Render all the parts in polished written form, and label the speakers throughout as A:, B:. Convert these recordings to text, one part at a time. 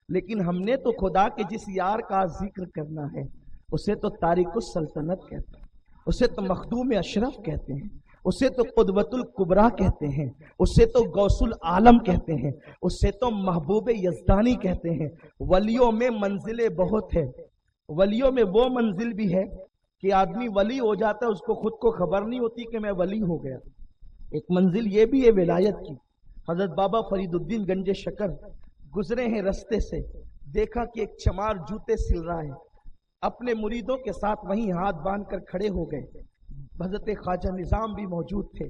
A: لیکن ہم نے تو خدا کے جس یار کا ذکر کرنا ہے اسے تو تارک السلطنت کہتے ہیں، اسے تو مخدوم اشرف کہتے ہیں، اسے تو قدوۃ الکبریٰ کہتے ہیں، اسے تو غوث العالم کہتے ہیں، اسے تو محبوب یزدانی کہتے ہیں۔ ولیوں میں منزلیں بہت ہے، ولیوں میں وہ منزل بھی ہے کہ آدمی ولی ہو جاتا ہے، اس کو خود کو خبر نہیں ہوتی کہ میں ولی ہو گیا۔ ایک منزل یہ بھی ہے ولایت کی۔ حضرت بابا فرید الدین گنج شکر گزرے ہیں رستے سے، دیکھا کہ ایک چمار جوتے سل رہا ہے، اپنے مریدوں کے ساتھ وہیں ہاتھ باندھ کر کھڑے ہو گئے۔ حضرت خواجہ نظام بھی موجود تھے،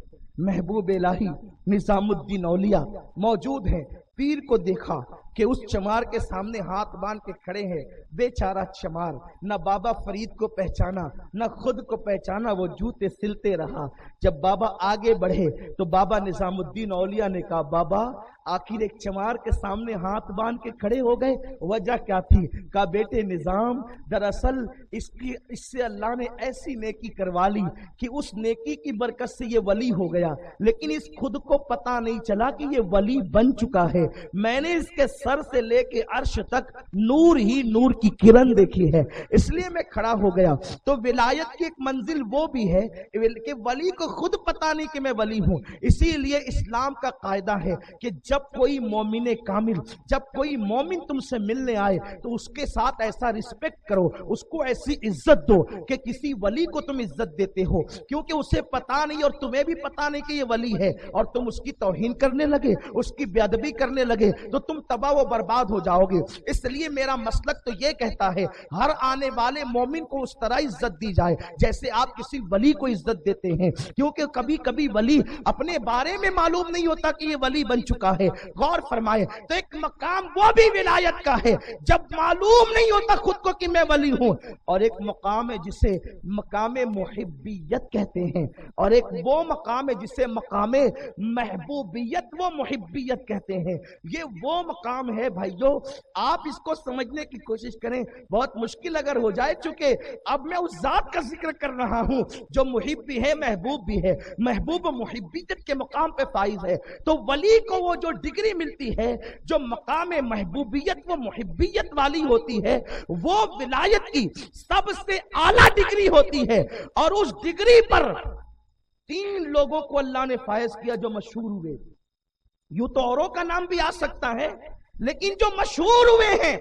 A: محبوب الہی نظام الدین اولیاء موجود ہیں۔ پیر کو دیکھا کہ اس چمار کے سامنے ہاتھ باندھ کے کھڑے ہیں، بیچارہ چمار نہ بابا فرید کو پہچانا نہ خود کو پہچانا، وہ جوتے سلتے رہا۔ جب بابا آگے بڑھے تو بابا نظام الدین اولیاء نے کہا، بابا آخر ایک چمار کے سامنے ہاتھ باندھ کے کھڑے ہو گئے، وجہ کیا تھی؟ کہا بیٹے نظام، دراصل اس سے اللہ نے ایسی نیکی کروا لی کہ اس نیکی کی برکت سے یہ ولی ہو گیا، لیکن اس خود کو پتا نہیں چلا کہ یہ ولی بن چکا ہے۔ میں نے اس کے سر سے لے کے عرش تک نور ہی نور کی کرن دیکھی ہے، اس لیے میں کھڑا ہو گیا۔ تو ولایت کی ایک منزل وہ بھی ہے کہ ولی کو خود پتا نہیں کہ میں ولی ہوں۔ اسی لیے اسلام کا قاعدہ ہے کہ جب کوئی مومن کامل، جب کوئی مومن تم سے ملنے آئے تو اس کے ساتھ ایسا رسپیکٹ کرو، اس کو ایسی عزت دو کہ کسی ولی کو تم عزت دیتے ہو، کیونکہ اسے پتا نہیں اور تمہیں بھی پتا نہیں کہ یہ ولی ہے، اور تم اس کی توہین کرنے لگے، اس کی بے ادبی کرنے لگے تو تم تباہ و برباد ہو جاؤ گے۔ اس لیے میرا مسلک تو یہ کہتا ہے ہر آنے والے مومن کو اس طرح عزت دی جائے جیسے آپ کسی ولی کو عزت دیتے ہیں، کیونکہ کبھی کبھی ولی اپنے بارے میں معلوم نہیں ہوتا کہ یہ ولی بن چکا ہے۔ غور فرمائے، تو ایک مقام وہ بھی ولایت کا ہے جب معلوم نہیں ہوتا خود کو کہ میں ولی ہوں، اور ایک مقام ہے جسے مقام محبیت کہتے ہیں، اور ایک وہ مقام ہے جسے مقام محبوبیت و محبیت کہتے ہیں۔ یہ وہ مقام ہے بھائیو، آپ اس کو سمجھنے کی کوشش کریں، بہت مشکل اگر ہو جائے، چونکہ اب میں اس ذات کا ذکر کر رہا ہوں جو محب بھی ہے محبوب بھی ہے، محبوب و محبیت کے مقام پہ فائز ہے۔ تو ولی کو وہ جو ڈگری ملتی ہے جو مقام محبوبیت و محبیت والی ہوتی ہے، وہ ولایت کی سب سے اعلیٰ ڈگری ہوتی ہے، اور اس ڈگری پر 3 لوگوں کو اللہ نے فائز کیا جو مشہور ہوئے۔ یوں تو اوروں کا نام بھی آ سکتا ہے، لیکن جو مشہور ہوئے ہیں،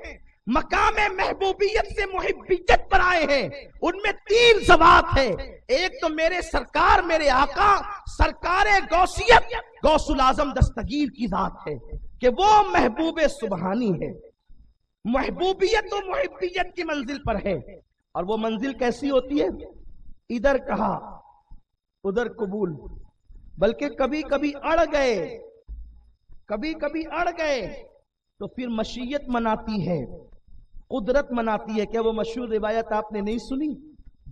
A: مقام محبوبیت سے محبیت پر آئے ہیں، ان میں 3 ذوات ہیں۔ ایک تو میرے سرکار، میرے آقا سرکار غوثیت، غوث العظم دستگیر کی ذات ہے کہ وہ محبوب سبحانی ہے، محبوبیت و محبیت کی منزل پر ہے۔ اور وہ منزل کیسی ہوتی ہے؟ ادھر کہا ادھر قبول، بلکہ کبھی کبھی اڑ گئے، کبھی کبھی اڑ گئے تو پھر مشیت مناتی ہے، قدرت مناتی ہے۔ کیا وہ مشہور روایت آپ نے نہیں سنی؟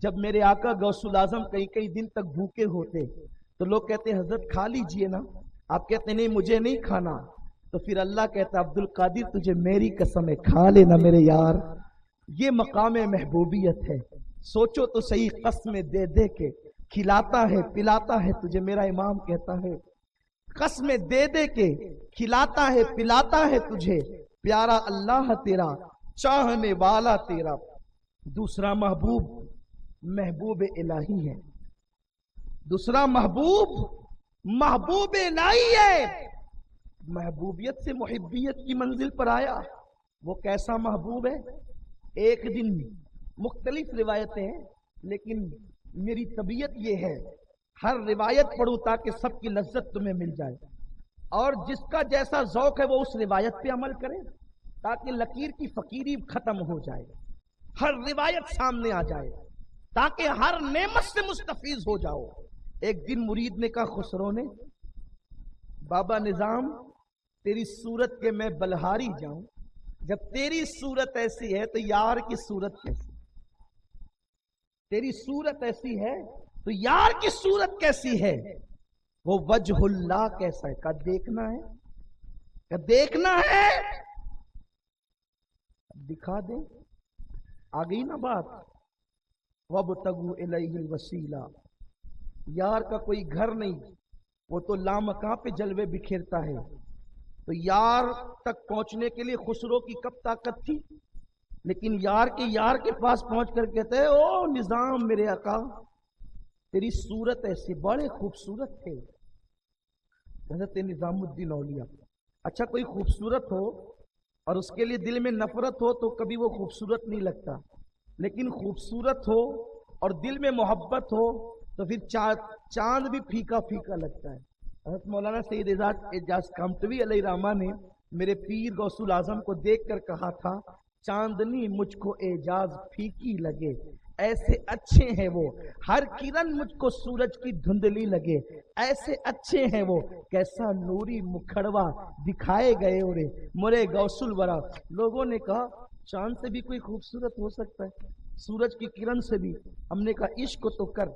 A: جب میرے آقا غوث العظم کئی دن تک بھوکے ہوتے تو لوگ کہتے ہیں حضرت کھا لیجئے نا، آپ کہتے ہیں نہیں مجھے نہیں کھانا، تو پھر اللہ کہتا عبد القادر تجھے میری قسم ہے کھا لینا میرے یار۔ یہ مقام محبوبیت ہے۔ سوچو تو صحیح، قسم دے دے کے کھلاتا ہے پلاتا ہے تجھے، میرا امام کہتا ہے قسم دے دے کے کھلاتا ہے پلاتا ہے تجھے، پیارا اللہ تیرا چاہنے والا تیرا۔ دوسرا محبوب محبوب الہی ہے، دوسرا محبوب محبوب الہی ہے۔ محبوبیت سے محبیت کی منزل پر آیا، وہ کیسا محبوب ہے؟ ایک دن مختلف روایتیں ہیں، لیکن میری طبیعت یہ ہے ہر روایت پڑھوں تاکہ سب کی لذت تمہیں مل جائے، اور جس کا جیسا ذوق ہے وہ اس روایت پہ عمل کرے تاکہ لکیر کی فقیری ختم ہو جائے، ہر روایت سامنے آ جائے تاکہ ہر نعمت سے مستفیض ہو جاؤ۔ ایک دن مرید نے کہا خسرو نے، بابا نظام تیری صورت کے میں بلہاری جاؤں، جب تیری صورت ایسی ہے تو یار کی صورت کیسی؟ تیری صورت ایسی ہے تو یار کی صورت کیسی ہے؟ وہ وجہ اللہ کیسا ہے؟ کہا دیکھنا ہے، کہا دیکھنا ہے، دکھا دیں۔ آ گئی نا بات؟ وَابْتَغُوا إِلَيْهِ الْوَسِيلَةَ، یار کا کوئی گھر نہیں، وہ تو لامکاں پہ جلوے بکھیرتا ہے، تو یار تک پہنچنے کے لیے خسرو کی کب طاقت تھی؟ لیکن یار کے پاس پہنچ کر کہتے ہیں او نظام میرے آقا تیری صورت ایسی بڑے خوبصورت تھے حضرت نظام الدین اولیاء. اچھا کوئی خوبصورت ہو اور اس کے لیے دل میں نفرت ہو تو کبھی وہ خوبصورت نہیں لگتا، لیکن خوبصورت ہو اور دل میں محبت ہو تو پھر چاند بھی پھیکا پھیکا لگتا ہے. حضرت مولانا سید اعجاز کامٹوی علیہ رحمہ نے میرے پیر غوث الاعظم کو دیکھ کر کہا تھا چاندنی مجھ کو اعجاز پھیکی لگے، ایسے اچھے ہیں وہ، ہر کرن مجھ کو سورج کی دھندلی لگے، ایسے اچھے ہیں وہ، کیسا نوری مکھڑوا دکھائے گئے اورے مرے غوث الورا. لوگوں نے کہا چاند سے بھی کوئی خوبصورت ہو سکتا ہے، سورج کی کرن سے بھی. ہم نے کہا عشق تو کر.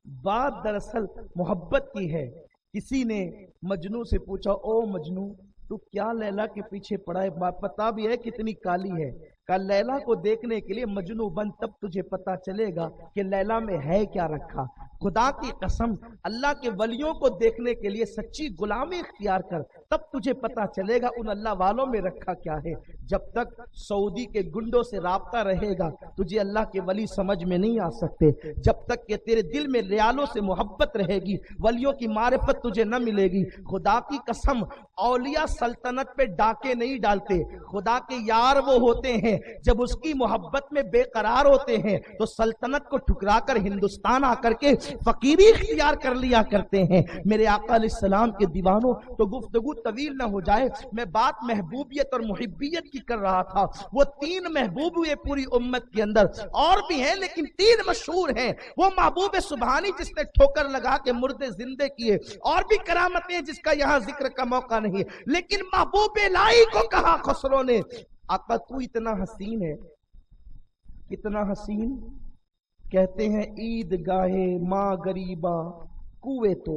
A: بات دراصل محبت کی ہے. کسی نے مجنو سے پوچھا او مجنو تو کیا لیلا کے پیچھے پڑا ہے، پتا بھی ہے کتنی کالی ہے؟ کہ لیلا کو دیکھنے کے لیے مجنو بن تب تجھے پتا چلے گا کہ لیلا میں ہے کیا رکھا. خدا کی قسم اللہ کے ولیوں کو دیکھنے کے لیے سچی غلامی اختیار کر تب تجھے پتا چلے گا ان اللہ والوں میں رکھا کیا ہے. جب تک سعودی کے گنڈوں سے رابطہ رہے گا تجھے اللہ کے ولی سمجھ میں نہیں آ سکتے. جب تک کہ تیرے دل میں ریالوں سے محبت رہے گی ولیوں کی معرفت تجھے نہ ملے گی. خدا کی قسم اولیاء سلطنت پہ ڈاکے نہیں ڈالتے. خدا کے یار وہ ہوتے ہیں جب اس کی محبت میں بے قرار ہوتے ہیں تو سلطنت کو ٹھکرا کر ہندوستان آ کر کے فقیری اختیار کر لیا کرتے ہیں. میرے آقا علیہ السلام کے دیوانوں تو گفتگو طویل نہ ہو جائے، میں بات محبوبیت اور محبیت کی کر رہا تھا. وہ تین محبوب ہوئے پوری امت کے اندر، اور بھی ہیں لیکن تین مشہور ہیں. وہ محبوب سبحانی جس نے ٹھوکر لگا کے مردے زندے کیے، اور بھی کرامتیں جس کا یہاں ذکر کا موقع نہیں، لیکن محبوب الہی کو کہا خسرو نے آقا تو اتنا حسین ہے. کتنا حسین؟ کہتے ہیں عید گاہے ماں غریبا کوئے تو،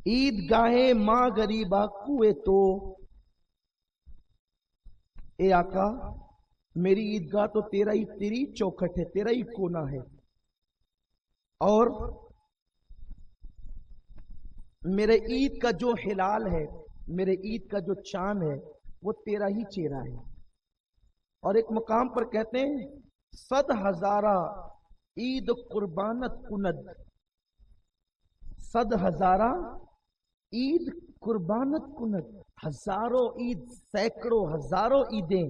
A: عید گاہے ماں غریبا کوئے تو. اے آقا میری عیدگاہ تو تیری چوکھٹ ہے، تیرا ہی کونا ہے، اور میرے عید کا جو ہلال ہے، میرے عید کا جو چاند ہے وہ تیرا ہی چہرہ ہے. اور ایک مقام پر کہتے ہیں 100,000 عید قربانت کند، 100,000 عید قربانت کند. ہزاروں عید، سینکڑوں ہزاروں عیدیں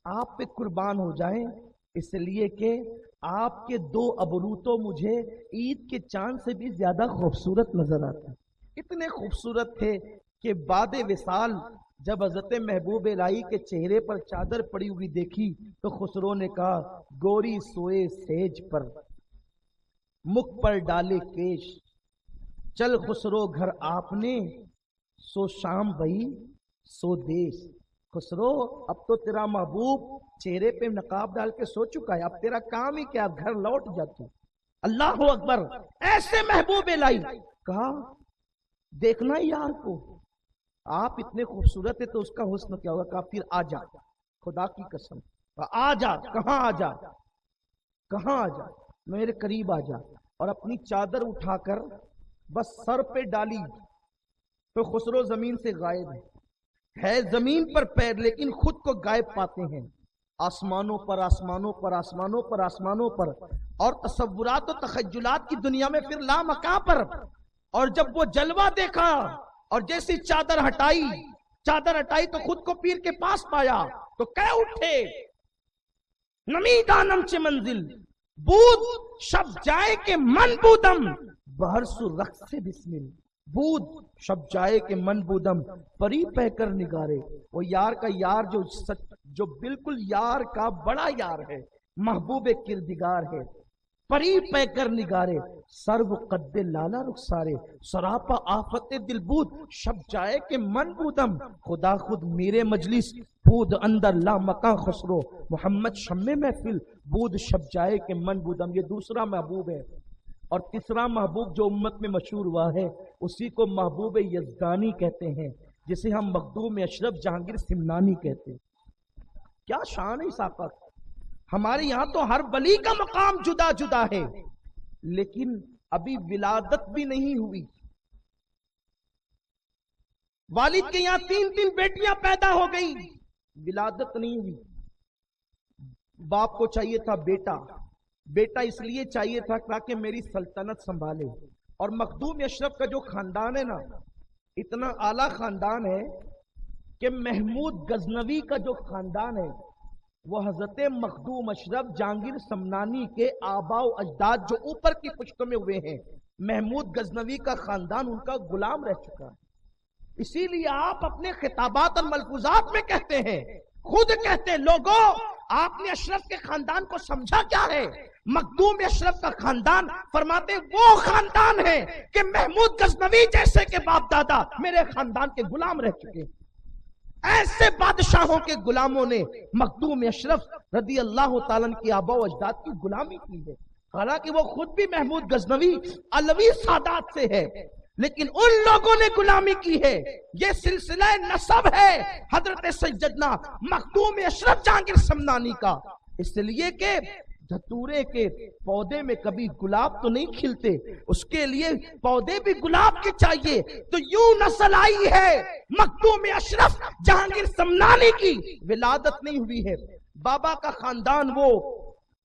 A: آپ پہ قربان ہو جائیں، اس لیے کہ آپ کے دو ابرو تو مجھے عید کے چاند سے بھی زیادہ خوبصورت نظر آتے ہیں. اتنے خوبصورت تھے کہ بعد وصال جب حضرت محبوب الہی کے چہرے پر چادر پڑی ہوئی دیکھی تو خسرو نے کہا گوری سوئے سیج پر مکھ پر ڈالے کیش، چل خسرو گھر آپ نے سو شام بھئی سو دیش. خسرو اب تو تیرا محبوب چہرے پہ نقاب ڈال کے سو چکا ہے، اب تیرا کام ہی کیا، گھر لوٹ جاتا. اللہ اکبر. ایسے محبوب الہی کہا دیکھنا یار کو، آپ اتنے خوبصورت ہے تو اس کا حسن کیا ہوگا. کہا پھر آ جا، خدا کی قسم آ جا. کہاں آ جا؟ کہاں آ جا؟ میرے قریب آ جا. اور اپنی چادر اٹھا کر بس سر پہ ڈالی تو خسرو زمین سے غائب ہے زمین پر پیر لیکن خود کو غائب پاتے ہیں آسمانوں پر آسمانوں پر آسمانوں پر آسمانوں پر، اور تصورات و تخیلات کی دنیا میں پھر لامکاں پر. اور جب وہ جلوہ دیکھا اور جیسی چادر ہٹائی تو خود کو پیر کے پاس پایا تو کہہ اٹھے نمی دانم چے منزل بود شب جائے کے من بودم بہر سو رقص سے بسمل. بود شب جائے کے من بودم پری پہ کر نگارے. وہ یار کا یار جو بالکل یار کا بڑا یار ہے، محبوب کردگار ہے، پری پہ کر نگارے. سرو قد لالا رخسارے سراپا آفت دل بود شب جائے کے من بودم. خدا خود میرے مجلس بود اندر لا مکان خسرو محمد شمع محفل بود شب جائے کے من بودم. یہ دوسرا محبوب ہے. اور تیسرا محبوب جو امت میں مشہور ہوا ہے اسی کو محبوب یزدانی کہتے ہیں، جسے ہم مخدوم اشرف جہانگیر سمنانی کہتے ہیں. کیا شان ہے اس آقا. ہمارے یہاں تو ہر ولی کا مقام جدا جدا ہے، لیکن ابھی ولادت بھی نہیں ہوئی. والد کے یہاں 3 بیٹیاں پیدا ہو گئی، ولادت نہیں ہوئی۔ باپ کو چاہیے تھا بیٹا اس لیے چاہیے تھا تاکہ میری سلطنت سنبھالے۔ اور مخدوم اشرف کا جو خاندان ہے نا، اتنا اعلیٰ خاندان ہے کہ محمود غزنوی کا جو خاندان ہے وہ حضرت مخدوم اشرف جہانگیر سمنانی کے آباء و اجداد جو اوپر کی پشتوں میں ہوئے ہیں، محمود غزنوی کا خاندان ان کا غلام رہ چکا ہے۔ اسی لیے آپ اپنے خطابات اور ملفوظات میں کہتے ہیں، خود کہتے ہیں، لوگوں آپ نے اشرف کے خاندان کو سمجھا کیا ہے؟ مخدوم اشرف کا خاندان فرماتے وہ خاندان ہے کہ محمود غزنوی جیسے کے باپ دادا میرے خاندان کے غلام رہ چکے ہیں۔ ایسے بادشاہوں کے غلاموں نے مخدوم اشرف رضی اللہ تعالیٰ کی آباء و اجداد کی غلامی کی ہے، حالانکہ وہ خود بھی محمود غزنوی علوی سادات سے ہے، لیکن ان لوگوں نے غلامی کی ہے۔ یہ سلسلہ نسب ہے حضرت سیدنا مخدوم اشرف جہانگیر سمنانی کا، اس لیے کہ دھتورے کے پودے میں کبھی گلاب تو نہیں کھلتے، اس کے لیے پودے بھی گلاب کے چاہیے۔ تو یوں نسل آئی ہے مخدوم اشرف جہانگیر سمنانی کی، ولادت نہیں ہوئی ہے۔ بابا کا خاندان وہ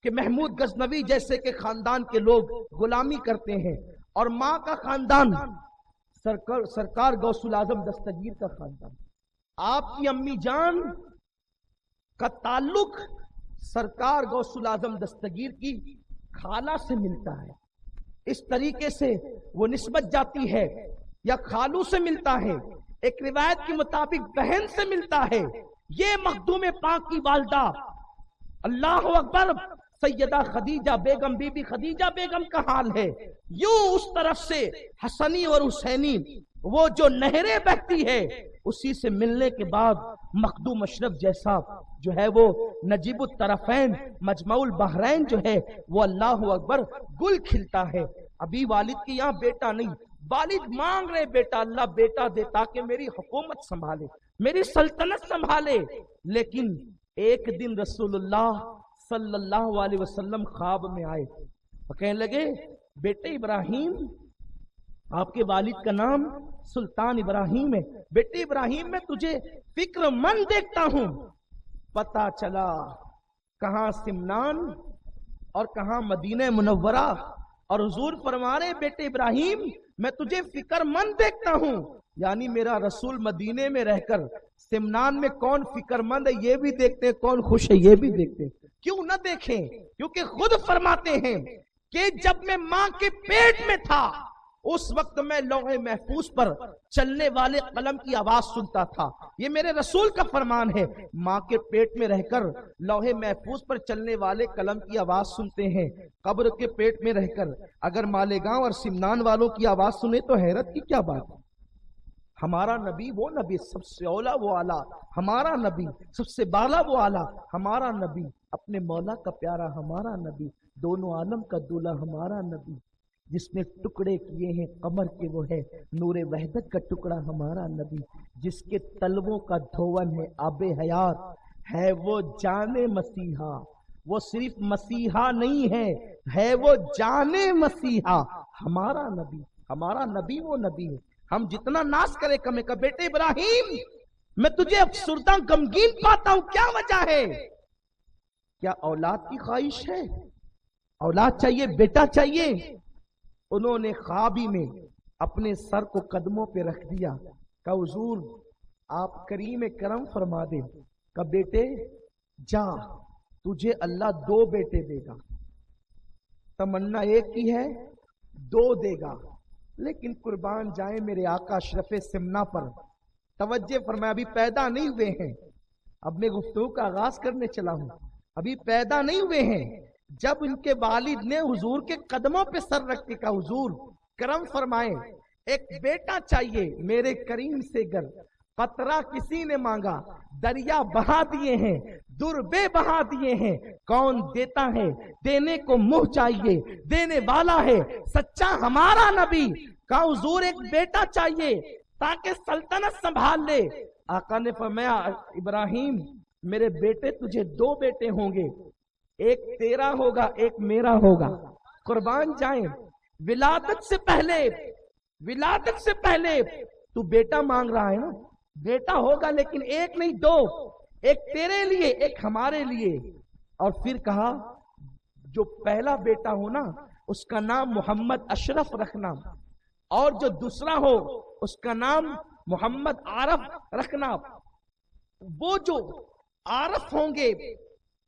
A: کہ محمود غزنوی جیسے کے خاندان کے لوگ غلامی کرتے ہیں، اور ماں کا خاندان سرکار غوث العظم دستگیر کا خاندان۔ آپ کی امی جان کا تعلق سرکار غوث العظم دستگیر کی خالہ سے ملتا ہے، اس طریقے سے وہ نسبت جاتی ہے، یا خالو سے ملتا ہے، ایک روایت کے مطابق بہن سے ملتا ہے۔ یہ مخدوم پاک کی والدہ، اللہ اکبر، سیدہ خدیجہ بیگم، بی بی خدیجہ بیگم کا حال ہے۔ یوں اس طرف سے حسنی اور حسینی وہ جو نہریں بہتی ہے، اسی سے ملنے کے بعد مخدوم اشرف جیسا جو ہے وہ نجیب الطرفین مجمع البحرین جو ہے وہ اللہ اکبر گل کھلتا ہے۔ ابھی والد کے یہاں بیٹا نہیں، والد مانگ رہے بیٹا، اللہ بیٹا دے تاکہ میری حکومت سنبھالے، میری سلطنت سنبھالے۔ لیکن ایک دن رسول اللہ صلی اللہ علیہ وسلم خواب میں آئے اور کہنے لگے، بیٹے ابراہیم، آپ کے والد کا نام سلطان ابراہیم ہے، بیٹے ابراہیم میں تجھے فکر مند دیکھتا ہوں۔ پتا چلا کہاں سمنان اور کہاں مدینہ منورہ، اور حضور فرما رہے بیٹے ابراہیم میں تجھے فکر مند دیکھتا ہوں، یعنی میرا رسول مدینے میں رہ کر سمنان میں کون فکر مند ہے یہ بھی دیکھتے، کون خوش ہے یہ بھی دیکھتے۔ کیوں نہ دیکھیں؟ کیونکہ خود فرماتے ہیں کہ جب میں ماں کے پیٹ میں تھا اس وقت میں لوح محفوظ پر چلنے والے قلم کی آواز سنتا تھا۔ یہ میرے رسول کا فرمان ہے، ماں کے پیٹ میں رہ کر لوح محفوظ پر چلنے والے قلم کی آواز سنتے ہیں۔ قبر کے پیٹ میں رہ کر اگر مالیگاؤں اور سمنان والوں کی آواز سنے تو حیرت کی کیا بات ہے۔ ہمارا نبی وہ نبی سب سے اولا وہ اعلیٰ، ہمارا نبی سب سے بالا وہ اعلیٰ، ہمارا نبی اپنے مولا کا پیارا، ہمارا نبی دونوں عالم کا دولہ، ہمارا نبی جس نے ٹکڑے کیے ہیں قمر کے وہ ہے نور وحدت کا ٹکڑا، ہمارا نبی جس کے تلووں کا دھون ہے آب حیات، ہے وہ جان مسیحا، وہ صرف مسیحا نہیں ہے وہ جان مسیحا، ہمارا نبی وہ نبی ہے۔ ہم جتنا ناز کرے کمے کا، بیٹے ابراہیم میں تجھے افسردہ غمگین پاتا ہوں، کیا وجہ ہے؟ کیا اولاد کی خواہش ہے؟ اولاد چاہیے، بیٹا چاہیے؟ انہوں نے خوابی میں اپنے سر کو قدموں پہ رکھ دیا، کہا حضور آپ کریم کرم فرما دے، کہا بیٹے جا تجھے اللہ 2 بیٹے دے گا، تمنا ایک ہی ہے 2 دے گا، لیکن قربان جائیں میرے آقا اشرف سمنا پر، توجہ فرمایا ابھی پیدا نہیں ہوئے ہیں، اب میں گفتگو کا آغاز کرنے چلا ہوں، ابھی پیدا نہیں ہوئے ہیں۔ جب ان کے والد نے حضور کے قدموں پہ سر رکھ کے کہا حضور کرم فرمائیں، ایک بیٹا چاہیے، میرے کریم سے گر قطرہ کسی نے مانگا، دریا بہا دیے ہیں، دربے بہا دیے ہیں، کون دیتا ہے؟ دینے کو منہ چاہیے، دینے والا ہے سچا ہمارا نبی۔ کہا حضور ایک بیٹا چاہیے تاکہ سلطنت سنبھال لے۔ آقا نے فرمایا ابراہیم میرے بیٹے تجھے 2 بیٹے ہوں گے، ایک تیرا ہوگا ایک میرا ہوگا۔ قربان جائیں ولادت سے پہلے تو بیٹا مانگ رہا ہے نا, بیٹا ہوگا لیکن ایک نہیں دو, ایک تیرے لیے ایک ہمارے لیے. اور پھر کہا جو پہلا بیٹا ہو نا اس کا نام محمد اشرف رکھنا, اور جو دوسرا ہو اس کا نام محمد عارف رکھنا. وہ جو عارف ہوں گے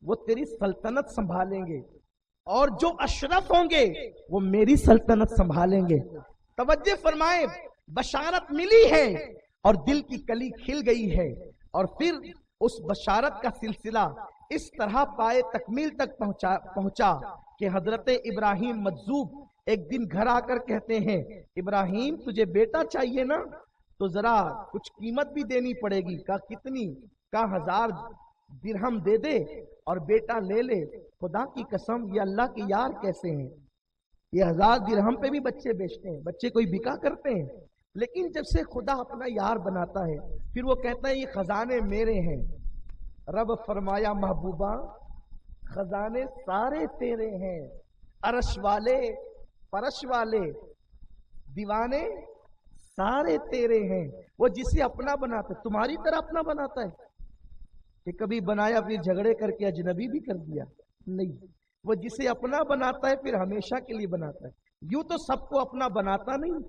A: وہ تیری سلطنت سنبھالیں گے, اور جو اشرف ہوں گے وہ میری سلطنت سنبھالیں گے. توجہ فرمائے, بشارت ملی ہے اور دل کی کلی کھل گئی ہے, اور پھر اس بشارت کا سلسلہ اس طرح پائے تکمیل تک پہنچا کہ حضرت ابراہیم مجذوب ایک دن گھر آ کر کہتے ہیں, ابراہیم تجھے بیٹا چاہیے نا, تو ذرا کچھ قیمت بھی دینی پڑے گی. کہا کتنی؟ کہا 1000 درہم دے دے اور بیٹا لے لے. خدا کی قسم یہ اللہ کے یار کیسے ہیں, یہ 1000 درہم پہ بھی بچے بیچتے ہیں, بچے کوئی بکا کرتے ہیں. لیکن جب سے خدا اپنا یار بناتا ہے پھر وہ کہتا ہے یہ خزانے میرے ہیں. رب فرمایا محبوبہ خزانے سارے تیرے ہیں, عرش والے فرش والے دیوانے سارے تیرے ہیں. وہ جسے اپنا بناتا ہے تمہاری طرح اپنا بناتا ہے کہ کبھی بنایا پھر جھگڑے کر کے اجنبی بھی کر دیا؟ نہیں, وہ جسے اپنا بناتا ہے پھر ہمیشہ کے لیے بناتا ہے. یوں تو سب کو اپنا بناتا نہیں,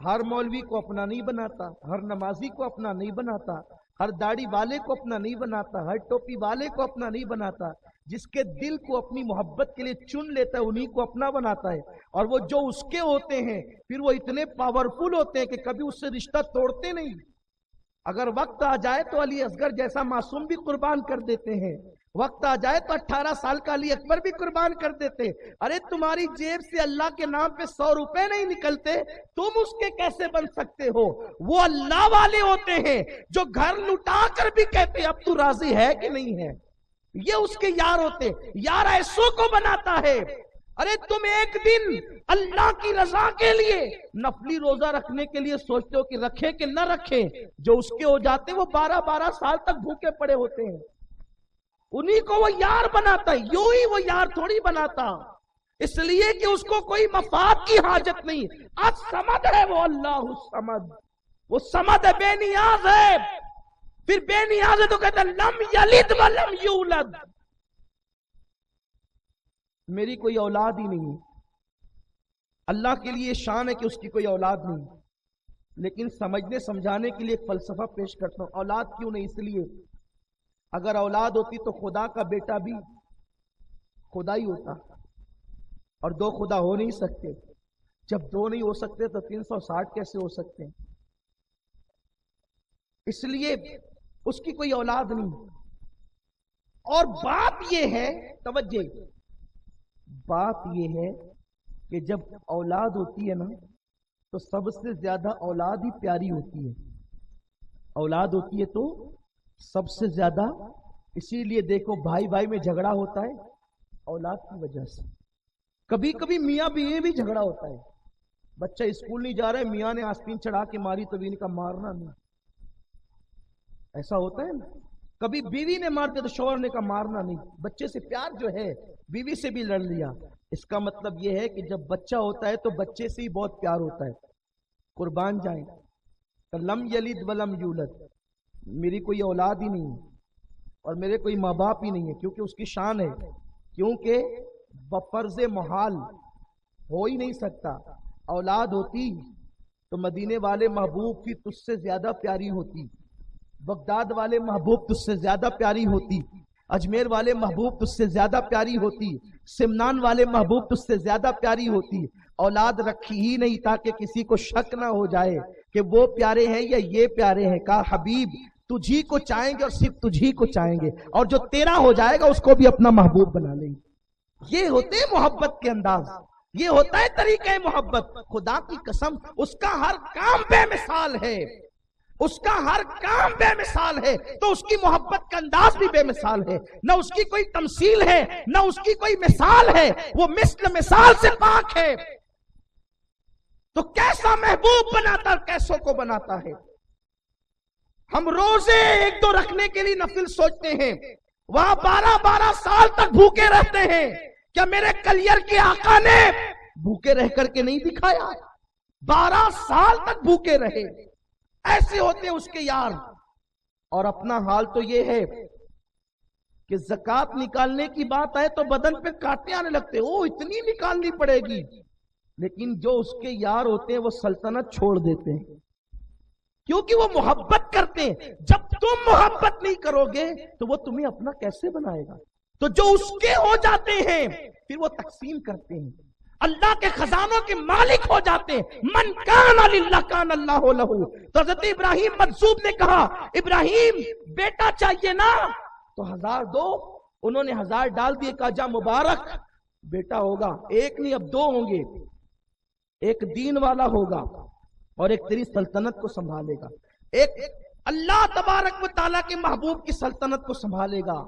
A: ہر مولوی کو اپنا نہیں بناتا, ہر نمازی کو اپنا نہیں بناتا, ہر داڑھی والے کو اپنا نہیں بناتا, ہر ٹوپی والے کو اپنا نہیں بناتا. جس کے دل کو اپنی محبت کے لیے چن لیتا ہے انہی کو اپنا بناتا ہے. اور وہ جو اس کے ہوتے ہیں پھر وہ اتنے پاورفل ہوتے ہیں کہ کبھی اس سے رشتہ توڑتے نہیں. اگر وقت آ جائے تو علی اصغر جیسا معصوم بھی قربان کر دیتے ہیں, وقت آ جائے تو 18 سال کا علی اکبر بھی قربان کر دیتے. ارے تمہاری جیب سے اللہ کے نام پہ 100 روپے نہیں نکلتے, تم اس کے کیسے بن سکتے ہو؟ وہ اللہ والے ہوتے ہیں جو گھر لٹا کر بھی کہتے ہیں اب تو راضی ہے کہ نہیں ہے. یہ اس کے یار ہوتے. یار ایسوں کو بناتا ہے. ارے تم ایک دن اللہ کی رضا کے لیے نفلی روزہ رکھنے کے لیے سوچتے ہو کہ رکھے کہ نہ رکھے, جو اس کے ہو جاتے وہ 12 سال تک بھوکے پڑے ہوتے ہیں. انہی کو وہ یار بناتا ہے, یوں ہی وہ یار تھوڑی بناتا, اس لیے کہ اس کو کوئی مفاد کی حاجت نہیں. آج سمد ہے وہ اللہ الصمد, وہ سمد ہے, بے نیاز ہے. پھر بے نیاز ہے تو کہتا ہے لم یلد ولم یولد, میری کوئی اولاد ہی نہیں. اللہ کے لیے شان ہے کہ اس کی کوئی اولاد نہیں. لیکن سمجھنے سمجھانے کے لیے ایک فلسفہ پیش کرتا ہوں. اولاد کیوں نہیں؟ اس لیے اگر اولاد ہوتی تو خدا کا بیٹا بھی خدا ہی ہوتا, اور 2 خدا ہو نہیں سکتے. جب 2 نہیں ہو سکتے تو 360 کیسے ہو سکتے ہیں؟ اس لیے اس کی کوئی اولاد نہیں. اور بات یہ ہے, توجہ, بات یہ ہے کہ جب اولاد ہوتی ہے نا تو سب سے زیادہ اولاد ہی پیاری ہوتی ہے. اولاد ہوتی ہے تو سب سے زیادہ, اسی لیے دیکھو بھائی بھائی میں جھگڑا ہوتا ہے اولاد کی وجہ سے. کبھی کبھی میاں بیوی بھی جھگڑا ہوتا ہے. بچہ اسکول نہیں جا رہا ہے, میاں نے آستین چڑھا کے ماری تو بیوی کا مارنا نہیں, ایسا ہوتا ہے نا. کبھی بیوی نے مار دیا تو شوہر نے کہا مارنا نہیں. بچے سے پیار جو ہے بیوی سے بھی لڑ لیا. اس کا مطلب یہ ہے کہ جب بچہ ہوتا ہے تو بچے سے ہی بہت پیار ہوتا ہے. قربان جائیں, لم یلد ولم یولد, میری کوئی اولاد ہی نہیں اور میرے کوئی ماں باپ ہی نہیں ہے, کیونکہ اس کی شان ہے, کیونکہ بفرض محال ہو ہی نہیں سکتا. اولاد ہوتی تو مدینے والے محبوب کی تجھ سے زیادہ پیاری ہوتی, بغداد والے محبوب تجھ سے زیادہ پیاری ہوتی, اجمیر والے محبوب تجھ سے زیادہ پیاری ہوتی, سمنان والے محبوب تجھ سے زیادہ پیاری ہوتی. اولاد رکھی ہی نہیں تاکہ کسی کو شک نہ ہو جائے کہ وہ پیارے ہیں یا یہ پیارے ہیں. کہا حبیب تجھی کو چاہیں گے اور صرف تجھی کو چاہیں گے, اور جو تیرا ہو جائے گا اس کو بھی اپنا محبوب بنا لیں گے. یہ ہوتے ہیں محبت کے انداز, یہ ہوتا ہے طریقہ محبت. خدا کی قسم اس کا ہر کام بے مثال ہے, اس کا ہر کام بے مثال ہے, تو اس کی محبت کا انداز بھی بے مثال ہے. نہ اس کی کوئی تمثیل ہے نہ اس کی کوئی مثال ہے, وہ مثل مثال سے پاک ہے. تو کیسا محبوب بناتا ہے, کیسوں کو بناتا ہے. ہم روزے 1-2 رکھنے کے لیے نفل سوچتے ہیں, وہاں 12 سال تک بھوکے رہتے ہیں. کیا میرے کلیئر کے آقا نے بھوکے رہ کر کے نہیں دکھایا؟ 12 سال تک بھوکے رہے. ایسے ہوتے ہیں اس کے یار. اور اپنا حال تو یہ ہے کہ زکات نکالنے کی بات آئے تو بدن پہ کانٹے آنے لگتے, او اتنی نکالنی پڑے گی. لیکن جو اس کے یار ہوتے ہیں وہ سلطنت چھوڑ دیتے ہیں, کیونکہ وہ محبت کرتے ہیں. جب تم محبت نہیں کرو گے تو وہ تمہیں اپنا کیسے بنائے گا؟ تو جو اس کے ہو جاتے ہیں پھر وہ تقسیم کرتے ہیں, اللہ کے خزانوں کے مالک ہو جاتے ہیں. من کان للہ کان اللہ لہ. تو حضرت ابراہیم مجذوب نے کہا, ابراہیم بیٹا چاہیے نا, تو 1000 دو. انہوں نے 1000 ڈال دیے, کہا جا مبارک بیٹا ہوگا, ایک نہیں اب 2 ہوں گے, ایک دین والا ہوگا اور ایک تیری سلطنت کو سنبھالے گا, ایک اللہ تبارک و تعالیٰ کے محبوب کی سلطنت کو سنبھالے گا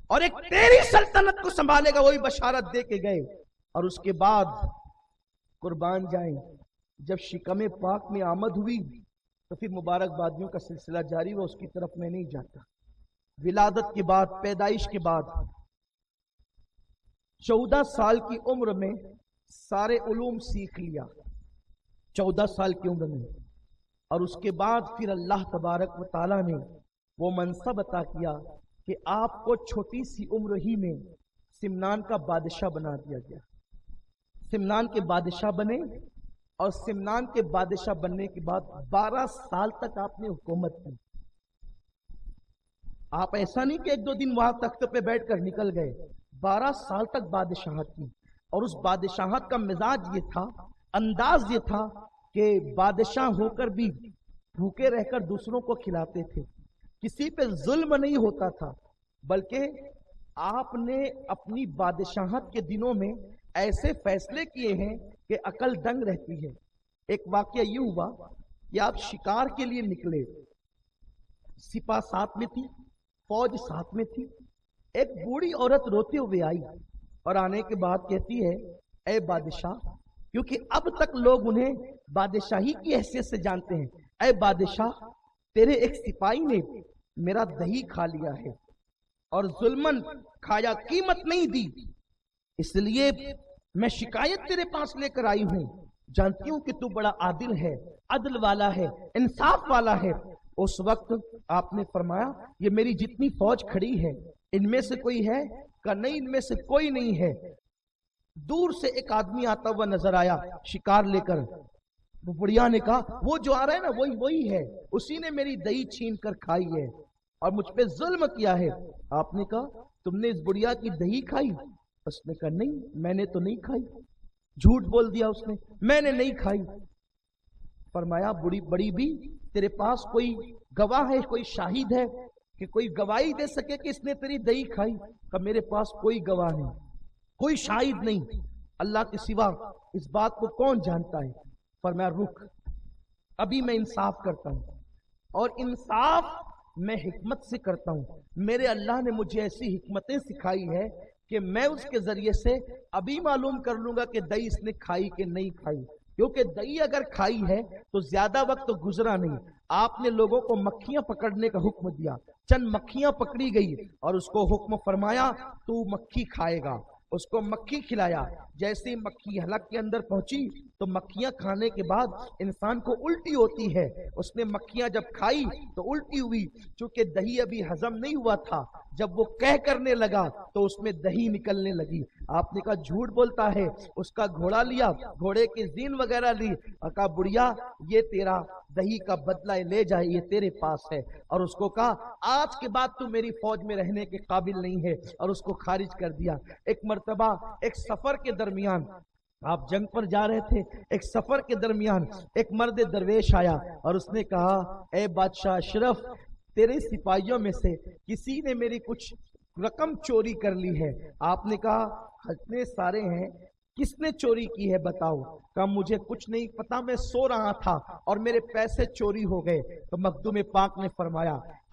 A: اور ایک تیری سلطنت کو سنبھالے گا. وہی بشارت دے کے گئے. اور اس کے بعد قربان جائیں, جب شکم پاک میں آمد ہوئی تو پھر مبارکبادیوں کا سلسلہ جاری ہوا. اس کی طرف میں نہیں جاتا. ولادت کے بعد, پیدائش کے بعد 14 سال کی عمر میں سارے علوم سیکھ لیا, 14 سال کی عمر میں. اور اس کے بعد پھر اللہ تبارک و تعالیٰ نے وہ منصب عطا کیا کہ آپ کو چھوٹی سی عمر ہی میں سمنان کا بادشاہ بنا دیا گیا. سمنان کے بادشاہ بنے, اور سمنان کے بادشاہ بننے کے بعد 12 سال تک آپ نے حکومت کی. آپ ایسا نہیں کہ 1-2 دن وہاں تخت پہ بیٹھ کر نکل گئے, 12 سال تک بادشاہت کی. اور اس بادشاہت کا مزاج یہ تھا, انداز یہ تھا کہ بادشاہ ہو کر بھی بھوکے رہ کر دوسروں کو کھلاتے تھے. کسی پہ ظلم نہیں ہوتا تھا, بلکہ آپ نے اپنی بادشاہت کے دنوں میں ایسے فیصلے کیے ہیں کہ عقل دنگ رہتی ہے. ایک واقعہ یہ ہوا کہ آپ شکار کے لیے نکلے, سپاہ ساتھ میں تھی, فوج ساتھ میں تھی. ایک بوڑھی عورت روتے ہوئے آئی اور آنے کے بعد کہتی ہے, اے بادشاہ, کیونکہ اب تک لوگ انہیں بادشاہی کی حیثیت سے جانتے ہیں, اے بادشاہ تیرے ایک سپاہی نے میرا دہی کھا لیا ہے اور ظلمن کھایا, قیمت نہیں دی, اس لیے میں شکایت تیرے پاس لے کر آئی ہوں. جانتی ہوں کہ تو بڑا عادل ہے, عدل والا ہے, انصاف والا ہے. اس وقت آپ نے فرمایا, یہ میری جتنی فوج کھڑی ہے ان میں سے کوئی ہے؟ کہ نہیں, ان میں سے کوئی نہیں ہے. دور سے ایک آدمی آتا ہوا نظر آیا شکار لے کر. وہ بڑھیا نے کہا, وہ جو آ رہا ہے نا وہی ہے, اسی نے میری دہی چھین کر کھائی ہے اور مجھ پہ ظلم کیا ہے. آپ نے کہا, تم نے اس بڑھیا کی دہی کھائی؟ اس نے کہا, نہیں میں نے تو نہیں کھائی. جھوٹ بول دیا اس نے, میں نے نہیں کھائی. فرمایا, بڑی بھی تیرے پاس کوئی گواہ ہے, کوئی شاہد ہے کہ کوئی گواہی دے سکے کہ اس نے تیری دہی کھائی؟ کہ میرے پاس کوئی گواہ نہیں, کوئی شاہد نہیں, اللہ کے سوا اس بات کو کون جانتا ہے. فرمایا, رک, ابھی میں انصاف کرتا ہوں, اور انصاف میں حکمت سے کرتا ہوں. میرے اللہ نے مجھے ایسی حکمتیں سکھائی ہے کہ میں اس کے ذریعے سے ابھی معلوم کر لوں گا کہ دہی اس نے کھائی کہ نہیں کھائی. کیونکہ دہی اگر کھائی ہے تو زیادہ وقت تو گزرا نہیں. آپ نے لوگوں کو مکھیاں پکڑنے کا حکم دیا, چند مکھیاں پکڑی گئی اور اس کو حکم فرمایا تو مکھی کھائے گا. اس کو مکھی کھلایا. جیسے ہی مکھی حلق کے اندر پہنچی تو مکھیاں کھانے کے بعد انسان کو الٹی ہوتی ہے. اس نے مکھیاں جب کھائی تو الٹی ہوئی, چونکہ دہی ابھی ہضم نہیں ہوا تھا. جب وہ کہہ کرنے لگا تو اس میں دہی نکلنے لگی. آپ نے کہا, جھوٹ بولتا ہے. اس کا گھوڑا لیا, گھوڑے کی زین وغیرہ لی اور کہا, بڑھیا یہ تیرا دہی کا بدلہ لے جائے, یہ تیرے پاس ہے. اور اس کو کہا, آج کے بعد تو میری فوج میں رہنے کے قابل نہیں ہے, اور اس کو خارج کر دیا. ایک مرتبہ ایک سفر کے درمیان, آپ جنگ پر جا رہے تھے, ایک سفر کے درمیان ایک مرد درویش آیا اور اس نے کہا, اے بادشاہ اشرف, تیرے سپاہیوں میں سے کسی نے میری کچھ رقم چوری کر لی ہے. آپ نے کہا, اتنے سارے ہیں, کس نے چوری کی ہے بتاؤ. کہا, مجھے کچھ نہیں پتا, میں سو رہا تھا اور میرے پیسے چوری ہو گئے. تو مخدوم پاک نے فرمایا,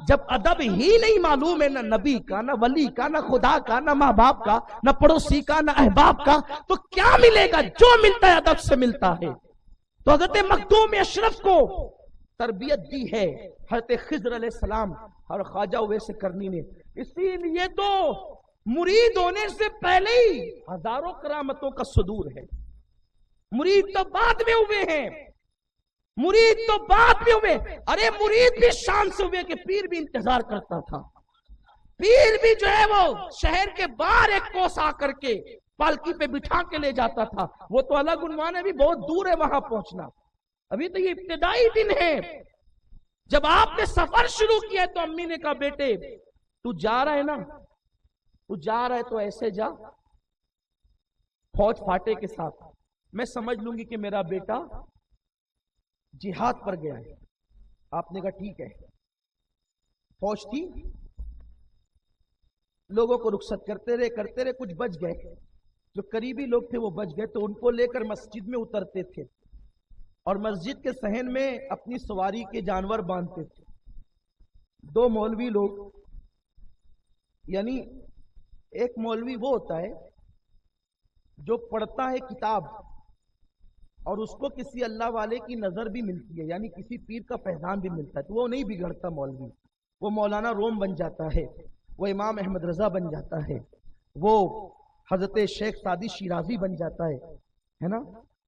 A: جب ادب ہی نہیں معلوم ہے، نہ نبی کا، نہ ولی کا، نہ خدا کا، نہ ماں باپ کا، نہ پڑوسی کا، نہ احباب کا، تو کیا ملے گا؟ جو ملتا ہے ادب سے ملتا ہے۔ تو حضرت مخدوم اشرف کو تربیت دی ہے حضرت خضر علیہ السلام اور خواجہ اویس کرنی نے، اسی لیے تو مرید ہونے سے پہلے ہی ہزاروں کرامتوں کا صدور ہے۔ مرید تو بعد میں ہوئے ہیں، مرید تو بعد میں ہوئے۔ ارے مرید بھی شان سے ہوئے کہ پیر بھی انتظار کرتا تھا، پیر بھی جو ہے وہ شہر کے باہر ایک کوس آ کر کے پالکی پہ بٹھا کے لے جاتا تھا۔ وہ تو الگ عنوان ہے، ابھی بہت دور ہے وہاں پہنچنا، ابھی تو یہ ابتدائی دن ہے۔ جب آپ نے سفر شروع کیا تو امی نے کہا بیٹے تو جا رہا ہے نا، تو جا رہا ہے تو ایسے جا فوج فاٹے کے ساتھ، میں سمجھ لوں گی کہ میرا بیٹا جہاد پر گیا ہے۔ آپ نے کہا ٹھیک ہے۔ فوج تھی، لوگوں کو رخصت کرتے رہے، کچھ بچ گئے، جو قریبی لوگ تھے وہ بچ گئے، تو ان کو لے کر مسجد میں اترتے تھے اور مسجد کے صحن میں اپنی سواری کے جانور باندھتے تھے۔ دو مولوی لوگ، یعنی ایک مولوی وہ ہوتا ہے جو پڑھتا ہے کتاب اور اس کو کسی اللہ والے کی نظر بھی ملتی ہے، یعنی کسی پیر کا فیضان بھی ملتا ہے، تو وہ نہیں بگڑتا مولوی، وہ مولانا روم بن جاتا ہے، وہ امام احمد رضا بن جاتا ہے، وہ حضرت شیخ سعدی شیرازی بن جاتا ہے نا۔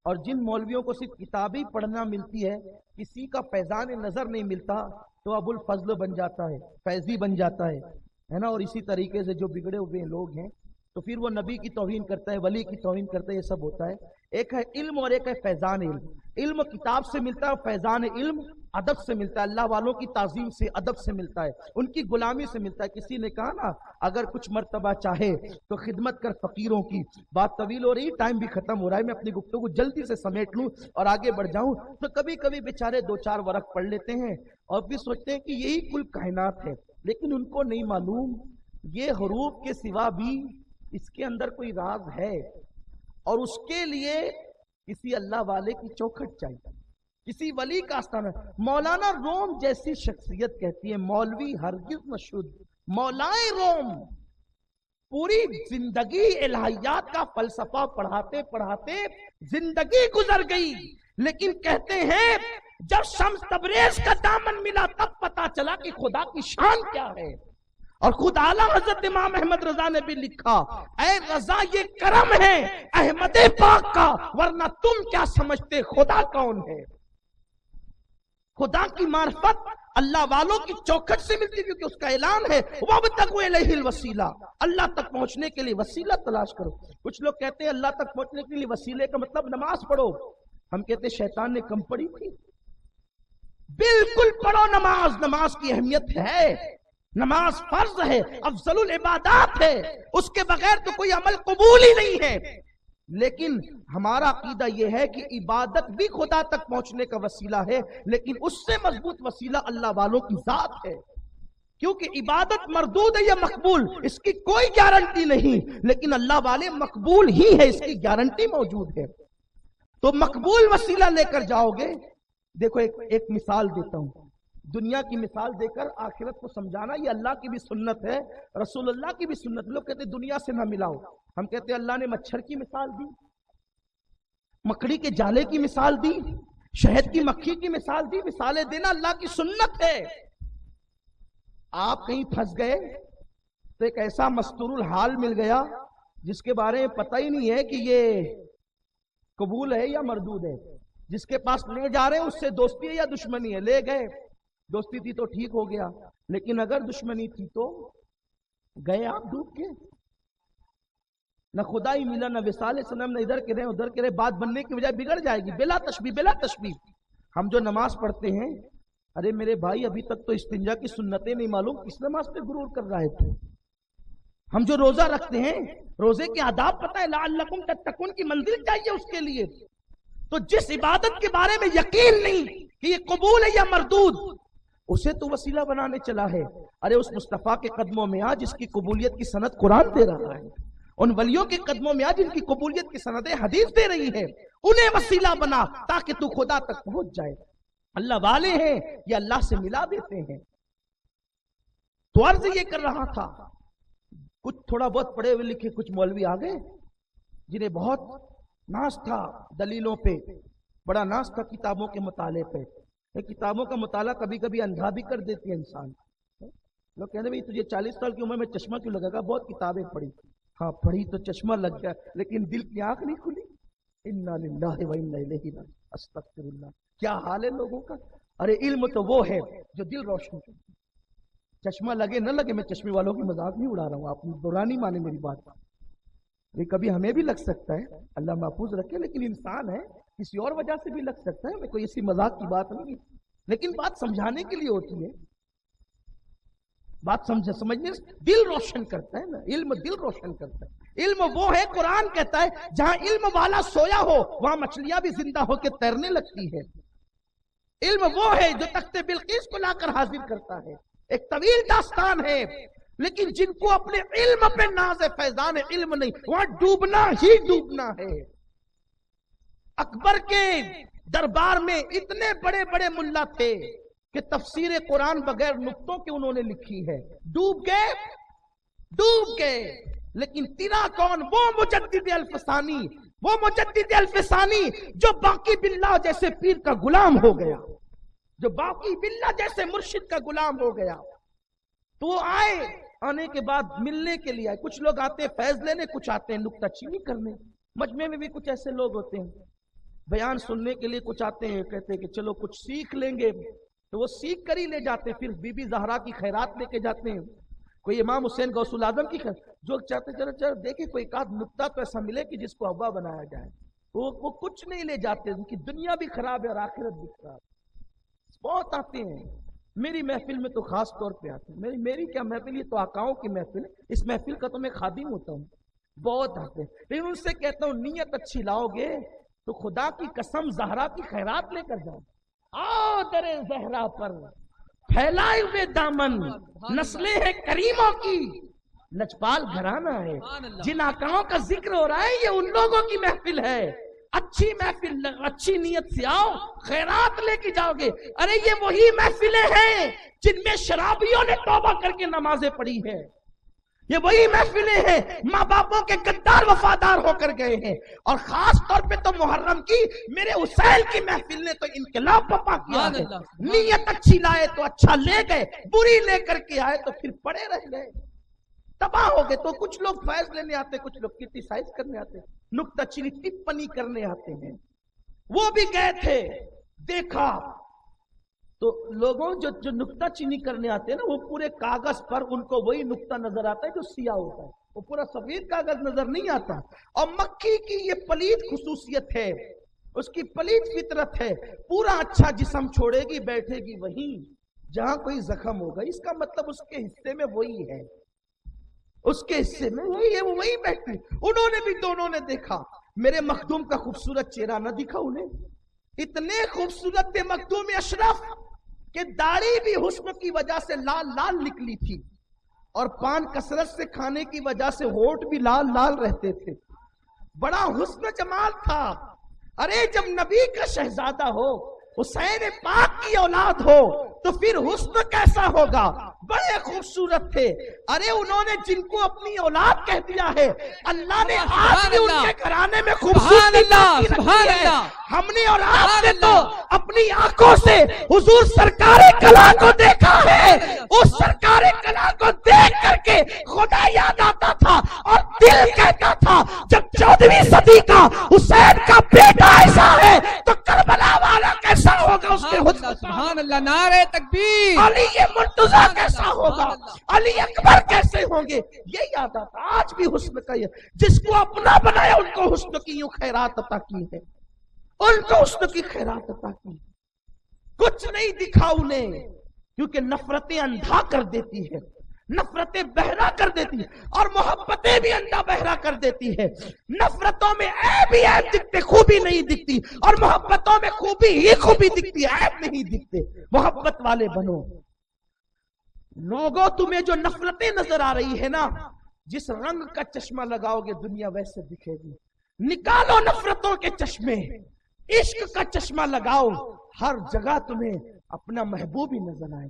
A: اور جن مولویوں کو صرف کتابی پڑھنا ملتی ہے، کسی کا فیضان نظر نہیں ملتا، تو ابو الفضل بن جاتا ہے، فیضی بن جاتا ہے نا۔ اور اسی طریقے سے جو بگڑے ہوئے لوگ ہیں تو پھر وہ نبی کی توہین کرتا ہے، ولی کی توہین کرتا ہے، یہ سب ہوتا ہے۔ ایک ہے علم اور ایک ہے فیضان علم۔ علم کتاب سے ملتا ہے اور فیضان علم ادب سے ملتا ہے، اللہ والوں کی تعظیم سے، ادب سے ملتا ہے، ان کی غلامی سے ملتا ہے۔ کسی نے کہا نا اگر کچھ مرتبہ چاہے تو خدمت کر فقیروں کی۔ بات طویل ہو رہی، ٹائم بھی ختم ہو رہا ہے، میں اپنی گفتگو جلدی سے سمیٹ لوں اور آگے بڑھ جاؤں۔ تو کبھی کبھی بیچارے دو چار ورق پڑھ لیتے ہیں اور پھر سوچتے ہیں کہ یہی کل کائنات ہے، لیکن ان کو نہیں معلوم یہ حروف کے سوا بھی اس کے اندر کوئی راز ہے، اور اس کے لیے کسی اللہ والے کی چوکھٹ چاہیے، کسی ولی کا آستانہ۔ مولانا روم جیسی شخصیت کہتی ہے مولوی ہرگز نہ شد، مولائے روم پوری زندگی الہیات کا فلسفہ پڑھاتے پڑھاتے زندگی گزر گئی، لیکن کہتے ہیں جب شمس تبریز کا دامن ملا تب پتا چلا کہ خدا کی شان کیا ہے۔ اور خود اعلیٰ حضرت امام احمد رضا نے بھی لکھا، اے رضا یہ کرم ہے احمد پاک کا، ورنہ تم کیا سمجھتے خدا کون ہے۔ خدا کی معرفت اللہ والوں کی چوکھٹ سے ملتی، کیونکہ اس کا اعلان ہے وَابْتَغُوا إِلَيْهِ الْوَسِيلَةَ، اللہ تک پہنچنے کے لیے وسیلہ تلاش کرو۔ کچھ لوگ کہتے ہیں اللہ تک پہنچنے کے لیے وسیلے کا مطلب نماز پڑھو، ہم کہتے ہیں شیطان نے کم پڑھی تھی، بالکل پڑھو نماز، نماز کی اہمیت ہے، نماز فرض ہے، افضل العبادات ہے، اس کے بغیر تو کوئی عمل قبول ہی نہیں ہے۔ لیکن ہمارا عقیدہ یہ ہے کہ عبادت بھی خدا تک پہنچنے کا وسیلہ ہے، لیکن اس سے مضبوط وسیلہ اللہ والوں کی ذات ہے، کیونکہ عبادت مردود ہے یا مقبول اس کی کوئی گارنٹی نہیں، لیکن اللہ والے مقبول ہی ہے، اس کی گارنٹی موجود ہے۔ تو مقبول وسیلہ لے کر جاؤ گے۔ دیکھو ایک مثال دیتا ہوں، دنیا کی مثال دے کر آخرت کو سمجھانا، یہ اللہ کی بھی سنت ہے، رسول اللہ کی بھی سنت۔ لوگ کہتے ہیں دنیا سے نہ ملاؤ، ہم کہتے ہیں اللہ نے مچھر کی مثال دی، مکڑی کے جالے کی مثال دی، شہد کی مکھی کی مثال دی، مثالیں دینا اللہ کی سنت ہے۔ آپ کہیں پھنس گئے تو ایک ایسا مستور الحال مل گیا جس کے بارے میں پتہ ہی نہیں ہے کہ یہ قبول ہے یا مردود ہے، جس کے پاس لے جا رہے ہیں اس سے دوستی ہے یا دشمنی ہے۔ لے گئے، دوستی تھی تو ٹھیک ہو گیا، لیکن اگر دشمنی تھی تو گئے آپ ڈوب کے، نہ خدا ہی ملا، نہ وصال سنم، نہ ادھر کے رہے ادھر کے رہے، بات بننے کی بجائے بگڑ جائے گی، بلا تشبیہ بلا تشبیہ۔ ہم جو نماز پڑھتے ہیں، ارے میرے بھائی ابھی تک تو استنجا کی سنتیں نہیں معلوم، کس نماز پہ غرور کر رہا ہے تو؟ ہم جو روزہ رکھتے ہیں، روزے کے آداب پتہ ہے، لعلکم تتقون کی منزل چاہیے اس کے لیے۔ تو جس عبادت کے بارے میں یقین نہیں کہ یہ قبول ہے یا مردود، اسے تو وسیلہ بنانے چلا ہے۔ ارے اس مصطفیٰ کے قدموں میں آ جس کی قبولیت کی سند قرآن دے رہا ہے، ان ولیوں کے قدموں میں آ جن کی قبولیت کی سند حدیث دے رہی ہے، انہیں وسیلہ بنا تاکہ تو خدا تک پہنچ جائے۔ اللہ والے ہیں یہ اللہ سے ملا دیتے ہیں۔ تو عرض یہ کر رہا تھا، کچھ تھوڑا بہت پڑھے ہوئے لکھے کچھ مولوی آ گئے جنہیں بہت ناز تھا دلیلوں پہ، بڑا ناز تھا کتابوں کے مطالعے پہ. کتابوں کا مطالعہ کبھی کبھی اندھا بھی کر دیتی ہے انسان. لوگ کہتے ہیں بھائی تجھے 40 سال کی عمر میں چشمہ کیوں لگا گا؟ بہت کتابیں پڑھی. ہاں پڑھی تو چشمہ لگ گیا، لیکن دل کی آنکھ نہیں کھلی. انا للہ و انا الیہ راجعون. استغفر اللہ. کیا حال ہے لوگوں کا. ارے علم تو وہ ہے جو دل روشن کرے. چشمہ لگے نہ لگے، میں چشمے والوں کی مذاق نہیں اڑا رہا ہوں، آپ برا نہیں مانے میری بات. یہ کبھی ہمیں بھی لگ سکتا ہے، اللہ محفوظ رکھے، لیکن انسان ہے، کسی اور وجہ سے بھی لگ سکتا ہے. میں کوئی ایسی مذاق کی بات نہیں، لیکن بات سمجھانے کے لیے ہوتی ہے. بات سمجھنے دل روشن کرتا ہے نا. علم دل روشن کرتا ہے. علم وہ ہے، قرآن کہتا ہے جہاں علم والا سویا ہو وہاں مچھلیاں بھی زندہ ہو کے تیرنے لگتی ہے. علم وہ ہے جو تخت بلقیس کو لا کر حاضر کرتا ہے. ایک طویل داستان ہے، لیکن جن کو اپنے علم پہ ناز فیضان علم نہیں، وہاں ڈوبنا ہی ڈوبنا ہے. اکبر کے دربار میں اتنے بڑے بڑے ملا تھے کہ تفسیر قرآن بغیر نقطوں کے انہوں نے لکھی ہے. ڈوب گئے. لیکن تیرا کون؟ وہ مجدد الفسانی، وہ مجدد الفسانی جو باقی باللہ جیسے پیر کا غلام ہو گیا، جو باقی باللہ جیسے مرشد کا غلام ہو گیا. تو آنے کے بعد ملنے کے لیے آئے. کچھ لوگ آتے ہیں فیض لینے، کچھ آتے ہیں نکتہ چینی کرنے. مجمع میں بھی کچھ ایسے لوگ ہوتے ہیں، بیان سننے کے لیے کچھ آتے ہیں، کہتے ہیں کہ چلو کچھ سیکھ لیں گے، تو وہ سیکھ کر ہی لے جاتے. پھر بی بی زہرا کی خیرات لے کے جاتے ہیں، کوئی امام حسین غوث الاعظم کی خیرات، جو چاہتے چلو دیکھیں کوئی ایک آدھ نکتہ تو ایسا ملے کہ جس کو ابا بنایا جائے. وہ کچھ نہیں لے جاتے. ان کی دنیا بھی خراب ہے اور آخرت بھی خراب. بہت آتے ہیں میری محفل میں، تو خاص طور پہ آتے ہیں. میری کیا محفل، یہ تو آقاؤں کی محفل ہے. اس محفل کا تو میں خادم ہوتا ہوں. بہت آتے ہیں، لیکن ان سے کہتا ہوں نیت اچھی لاؤ گے تو خدا کی قسم زہرا کی خیرات لے کر جاؤ. آؤ در زہرا پر پھیلائے ہوئے دامن، نسلیں ہیں کریموں کی، لجپال گھرانہ ہے. جن آقاؤں کا ذکر ہو رہا ہے یہ ان لوگوں کی محفل ہے. اچھی محفل، اچھی نیت سے آؤ، خیرات لے کے جاؤ گے. ارے یہ وہی محفلیں ہیں جن میں شرابیوں نے توبہ کر کے نمازیں پڑھی ہے. یہ وہی محفلیں ہیں ماں باپوں کے غدار وفادار ہو کر گئے ہیں. اور خاص طور پہ تو محرم کی میرے حسین کی محفل نے تو انقلاب بپا کیا ہے. نیت اچھی لائے تو اچھا لے گئے، بری لے کر کے آئے تو پھر پڑے رہ گئے، تباہ ہو گئے. تو کچھ لوگ فیض لینے آتے، کچھ لوگ کرٹیسائز کرنے آتے، نکتہ چینی ٹپنی کرنے آتے ہیں. وہ بھی گئے تھے، دیکھا تو لوگوں جو نکتہ چینی کرنے آتے ہیں نا، وہ پورے کاغذ پر ان کو وہی نکتہ نظر آتا ہے جو سیاہ ہوتا ہے، وہ پورا سفید کاغذ نظر نہیں آتا. اور مکھی کی یہ پلید خصوصیت ہے، اس کی پلید فطرت ہے، پورا اچھا جسم چھوڑے گی، بیٹھے گی وہیں جہاں کوئی زخم ہوگا. اس کا مطلب اس کے حصے میں وہی ہے، اس کے حصے میں وہی ہے، وہ وہی بیٹھتی. انہوں نے بھی دونوں نے دیکھا. میرے مخدوم کا خوبصورت چہرہ نہ دکھا انہیں. اتنے خوبصورت تھے مخدوم اشرف کہ داڑھی بھی حسن کی وجہ سے لال لال نکلی تھی، اور پان کثرت سے کھانے کی وجہ سے ہونٹ بھی لال لال رہتے تھے. بڑا حسن جمال تھا. ارے جب نبی کا شہزادہ ہو، حسین پاک کی اولاد ہو، تو پھر حسن کیسا ہوگا. بڑے خوبصورت تھے. ارے انہوں نے جن کو اپنی اولاد کہہ دیا ہے، اللہ نے آج بھی ان کے گھرانے میں خوبصورتی رکھی ہے. ہم نے اور آپ نے تو اپنی آنکھوں سے حضور سرکار کلا کو دیکھا ہے. اس سرکار کلا کو دیکھ کر کے خدا یاد آتا تھا اور دل کہتا تھا جب 14ویں صدی کا حسین کا بیٹا ایسا ہے تو کربلا والا کیسا ہوگا. اس کے حسن،
B: سبحان اللہ، نعرہ تکبیر.
A: علی مرتضیٰ کیسا ہوگا، علی اکبر کیسے ہوں گے. یہ یاد آتا. آج بھی حسن کا یہ، جس کو اپنا بنایا ان کو حسن کی یوں خیرات عطا کی ہے، ان کو حسن کی خیرات عطا کی. کچھ نہیں دکھا انہیں، کیونکہ نفرتیں اندھا کر دیتی ہے، نفرتیں بہرا کر دیتی ہے، اور محبتیں بھی اندھا بہرا کر دیتی ہے. نفرتوں میں عیب ہی عیب دکھتے، خوبی نہیں دکھتی، اور محبتوں میں خوبی ہی خوبی دکھتی، عیب نہیں دکھتے. محبت والے بنو. لوگوں تمہیں جو نفرتیں نظر آ رہی ہے نا، جس رنگ کا چشمہ لگاؤ گے دنیا ویسے دکھے گی. نکالو نفرتوں کے چشمے، عشق کا چشمہ لگاؤ، ہر جگہ تمہیں اپنا محبوب ہی نظر آئے.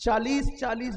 A: 40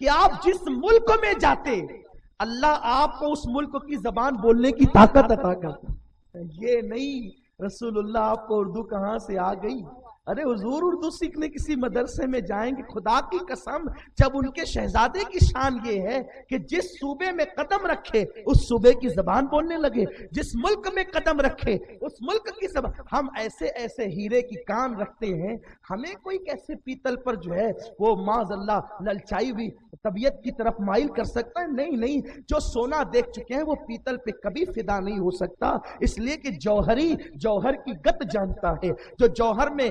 A: کہ آپ جس ملک میں جاتے اللہ آپ کو اس ملک کی زبان بولنے کی طاقت عطا کرتا. یہ نہیں رسول اللہ آپ کو اردو کہاں سے آ گئی. ارے حضور اردو سیکھنے کسی مدرسے میں جائیں گے؟ خدا کی قسم جب ان کے شہزادے کی شان یہ ہے کہ جس صوبے میں قدم رکھے اس صوبے کی زبان بولنے لگے, جس ملک میں قدم رکھے اس ملک کی زبان. ہم ایسے ایسے ہیرے کی کان رکھتے ہیں, ہمیں کوئی کیسے پیتل پر جو ہے وہ معاذ اللہ للچائی ہوئی طبیعت کی طرف مائل کر سکتا ہے؟ نہیں نہیں, جو سونا دیکھ چکے ہیں وہ پیتل پہ کبھی فدا نہیں ہو سکتا, اس لیے کہ جوہری جوہر کی گت جانتا ہے. جو جوہر میں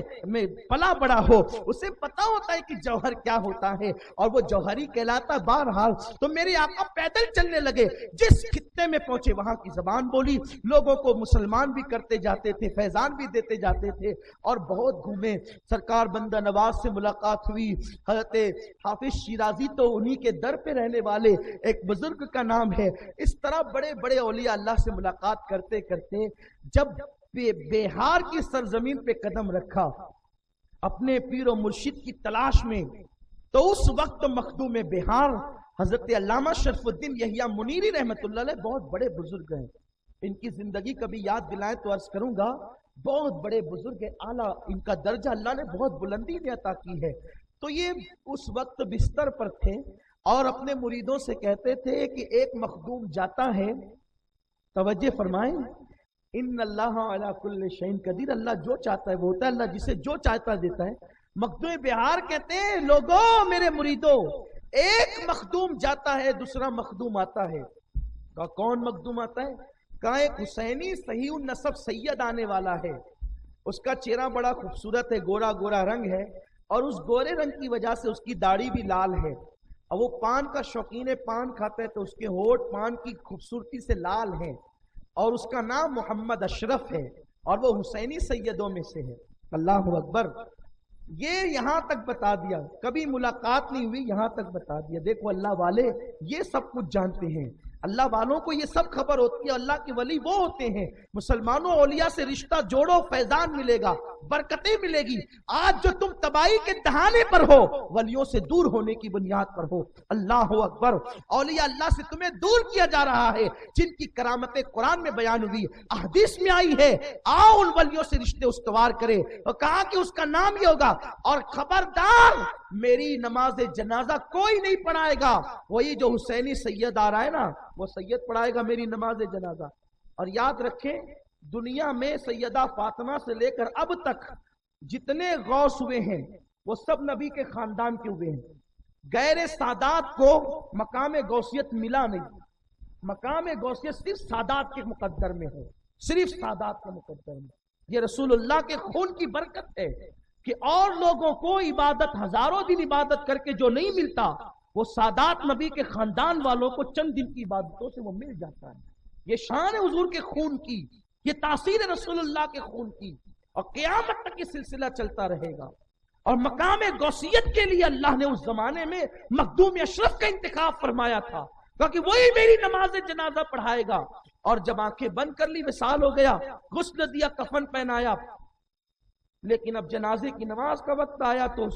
A: پلا بڑا ہو اسے پتا ہوتا ہے کہ جوہر کیا ہوتا ہے اور وہ جوہری کہلاتا ہے. بہرحال تو میرے آقا پیدل چلنے لگے, جس خطے میں پہنچے وہاں کی زبان بولی, لوگوں کو مسلمان بھی کرتے جاتے تھے, فیضان بھی دیتے جاتے تھے اور بہت گھومے. سرکار بندہ نواز سے ملاقات ہوئی. حضرت حافظ شیرازی تو انہی کے در پہ رہنے والے ایک بزرگ کا نام ہے. اس طرح بڑے بڑے اولیاء اللہ سے ملاقات کرتے کرتے جب بہار کی سرزمین پہ قدم رکھا اپنے پیر و مرشد کی تلاش میں, تو اس وقت مخدوم بہار حضرت علامہ شرف الدین یحییٰ منیری رحمت اللہ علیہ بہت بڑے بزرگ ہیں. ان کی زندگی کبھی یاد دلائیں تو عرض کروں گا, بہت بڑے بزرگ ہیں, اعلیٰ ان کا درجہ اللہ نے بہت بلندی میں عطا کی ہے. تو یہ اس وقت بستر پر تھے اور اپنے مریدوں سے کہتے تھے کہ ایک مخدوم جاتا ہے, توجہ فرمائیں, ان اللہ علی کل شیء قدیر, اللہ جو چاہتا ہے وہ ہوتا ہے, اللہ جسے جو چاہتا ہے دیتا ہے. مخدوم بہار کہتے ہیں لوگوں میرے مریدوں, ایک مخدوم جاتا ہے دوسرا مخدوم آتا ہے. کہا کون مخدوم آتا ہے؟ کہا ایک حسینی صحیح النسب سید آنے والا ہے, اس کا چہرہ بڑا خوبصورت ہے, گورا گورا رنگ ہے اور اس گورے رنگ کی وجہ سے اس کی داڑھی بھی لال ہے, اور وہ پان کا شوقین ہے, پان کھاتا ہے تو اس کے ہونٹ پان کی خوبصورتی سے لال ہیں, اور اس کا نام محمد اشرف ہے اور وہ حسینی سیدوں میں سے ہے. اللہ اکبر. یہ یہاں تک بتا دیا, کبھی ملاقات نہیں ہوئی, یہاں تک بتا دیا. دیکھو اللہ والے یہ سب کچھ جانتے ہیں, اللہ والوں کو یہ سب خبر ہوتی ہے. اللہ کے ولی وہ ہوتے ہیں, مسلمانوں اولیاء سے رشتہ جوڑو, فیضان ملے گا, برکتیں ملے گی. آج جو تم تباہی کے دہانے پر ہو ولیوں سے دور ہونے کی بنیاد پر ہو. اللہ اکبر. اولیاء اللہ سے تمہیں دور کیا جا رہا ہے جن کی کرامتیں قرآن میں بیان ہوئی, احادیث میں آئی ہے. آؤ ان ولیوں سے رشتے استوار کرے, اور کہا کہ اس کا نام یہ ہوگا, اور خبردار میری نماز جنازہ کوئی نہیں پڑھائے گا, وہی جو حسینی سید آ رہا ہے نا وہ سید پڑھائے گا میری نماز جنازہ. اور یاد رکھیں دنیا میں سیدہ فاطمہ سے لے کر اب تک جتنے غوث ہوئے ہیں وہ سب نبی کے خاندان کے ہوئے ہیں. غیر سادات کو مقام غوثیت ملا نہیں, مقام غوثیت صرف سادات کے مقدر میں ہے, صرف سادات کے مقدر میں. یہ رسول اللہ کے خون کی برکت ہے کہ اور لوگوں کو عبادت ہزاروں دن عبادت کر کے جو نہیں ملتا وہ سادات نبی کے خاندان والوں کو چند دن کی عبادتوں سے وہ مل جاتا ہے. یہ شان ہے حضور کے خون کی, یہ تاثیر ہے رسول اللہ کے خون کی, اور قیامت تک یہ سلسلہ چلتا رہے گا. اور مقام غوثیت کے لیے اللہ نے اس زمانے میں مخدوم اشرف کا انتخاب فرمایا تھا, کیونکہ وہی میری نماز جنازہ پڑھائے گا. اور جب آنکھیں بند کر لی وصال ہو گیا, غسل دیا, کفن پہنایا, لیکن اب جنازے کی نماز کا وقت آیا, تو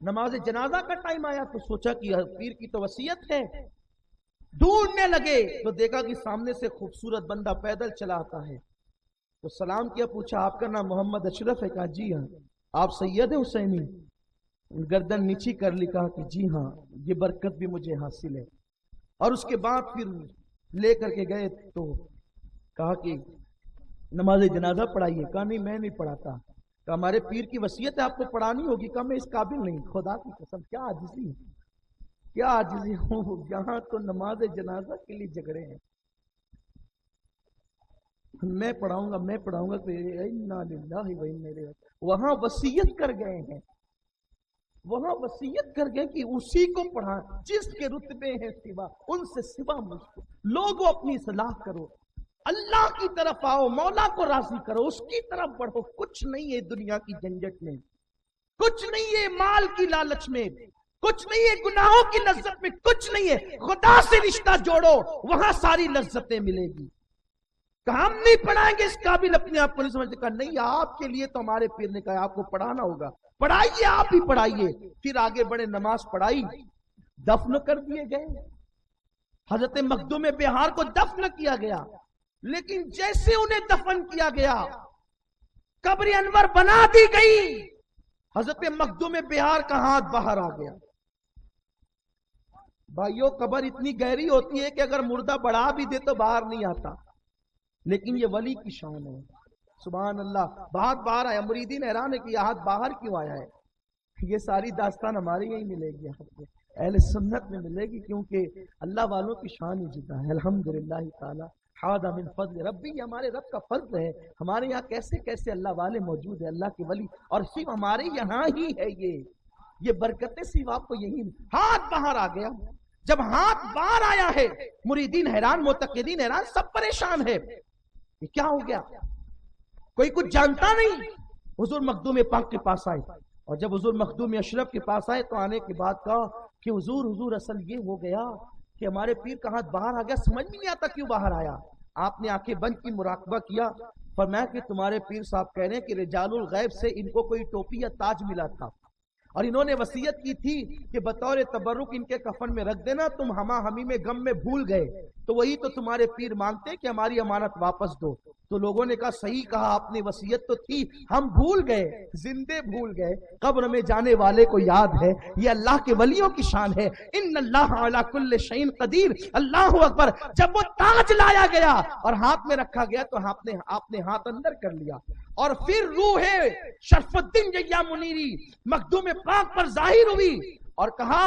A: نماز جنازہ کا ٹائم آیا, تو سوچا کہ پیر کی تو وصیت ہے. ڈھونڈنے لگے تو دیکھا کہ سامنے سے خوبصورت بندہ پیدل چلا آتا ہے. تو سلام کیا, پوچھا آپ کا نام محمد اشرف ہے؟ کہا جی ہاں. آپ سید حسینی؟ گردن نیچی کر لی, کہا کہ جی ہاں, یہ برکت بھی مجھے حاصل ہے. اور اس کے بعد پھر لے کر کے گئے تو کہا کہ نماز جنازہ پڑھائیے. کہا نہیں میں نہیں پڑھاتا. کہ ہمارے پیر کی وصیت ہے آپ کو پڑھانی ہوگی. کہا میں اس قابل نہیں, خدا کی قسم کیا عاجزی ہے, کیا عاجزی ہوں. یہاں تو نماز جنازہ کے لیے جھگڑے ہیں, میں پڑھاؤں گا میں پڑھاؤں گا. انا للہ و انا الیہ راجعون. وہاں وصیت کر گئے ہیں, وہاں وصیت کر گئے کہ اسی کو پڑھا جس کے رتبے ہیں سوا, ان سے سوا مجھ کو. لوگوں اپنی اصلاح کرو, اللہ کی طرف آؤ, مولا کو راضی کرو, اس کی طرف بڑھو. کچھ نہیں ہے دنیا کی جھنجٹ میں, کچھ نہیں ہے مال کی لالچ میں, کچھ نہیں ہے گناہوں کی لذت میں, کچھ نہیں ہے. خدا سے رشتہ جوڑو, وہاں ساری لذتیں ملے گی. کہ ہم نہیں پڑھائیں گے اس قابل اپنے آپ کو نہیں سمجھتے. کہا نہیں, آپ کے لیے تو ہمارے پیر نے کہا آپ کو پڑھانا ہوگا, پڑھائیے, آپ بھی پڑھائیے. پھر آگے بڑے, نماز پڑھائی, دفن کر دیے گئے. حضرت مخدوم بہار کو دفن کیا گیا، لیکن جیسے انہیں دفن کیا گیا قبر انور بنا دی گئی، حضرت مخدوم بہار کا ہاتھ باہر آ گیا. بھائیو قبر اتنی گہری ہوتی ہے کہ اگر مردہ بڑھا بھی دے تو باہر نہیں آتا، لیکن یہ ولی کی شان ہے. سبحان اللہ. بہت باہر آیا، مریدین حیران ہے کہ یہ ہاتھ باہر کیوں آیا ہے. یہ ساری داستان ہماری یہی ملے گی، اہل سنت میں ملے گی، کیونکہ اللہ والوں کی شان ہی جدا ہے. الحمدللہ تعالی حاض من فضل ربی، یہ ہمارے رب کا فضل ہے. ہمارے یہاں کیسے کیسے اللہ والے موجود ہیں، اللہ کے ولی، اور صرف ہمارے یہاں ہی ہے. یہ برکتیں صرف آپ کو یہی. ہاتھ باہر آ گیا. جب ہاتھ باہر آیا ہے مریدین حیران، معتقدین حیران، سب پریشان ہے. یہ کیا ہو گیا؟ کوئی کچھ جانتا نہیں. حضور مخدوم پاک کے پاس آئے، اور جب حضور مخدوم اشرف کے پاس آئے تو آنے کے بعد کہا کہ حضور اصل یہ ہو گیا کہ ہمارے پیر کا ہاتھ باہر آ گیا، سمجھ میں نہیں آتا کیوں باہر آیا. آپ نے آنکھیں بند کی، مراقبہ کیا، فرمایا کہ تمہارے پیر صاحب کہہ رہے ہیں کہ رجال الغیب سے ان کو کوئی ٹوپی یا تاج ملا تھا، اور انہوں نے وصیت کی تھی کہ بطور تبرک ان کے کفن میں رکھ دینا. تم ہما ہمی میں غم میں بھول گئے، تو وہی تو تمہارے پیر مانگتے کہ ہماری امانت واپس دو. تو لوگوں نے کہا صحیح کہا آپ نے، وصیت تو تھی، ہم بھول گئے، زندے بھول گئے، قبر میں جانے والے کو یاد ہے. یہ اللہ کے ولیوں کی شان ہے. ان اللہ علی کل شیء قدیر. اللہ اکبر. جب وہ تاج لایا گیا اور ہاتھ میں رکھا گیا تو آپ نے ہاتھ اندر کر لیا، اور پھر روح شرف الدین یحییٰ منیری مخدوم پاک پر ظاہر ہوئی اور کہا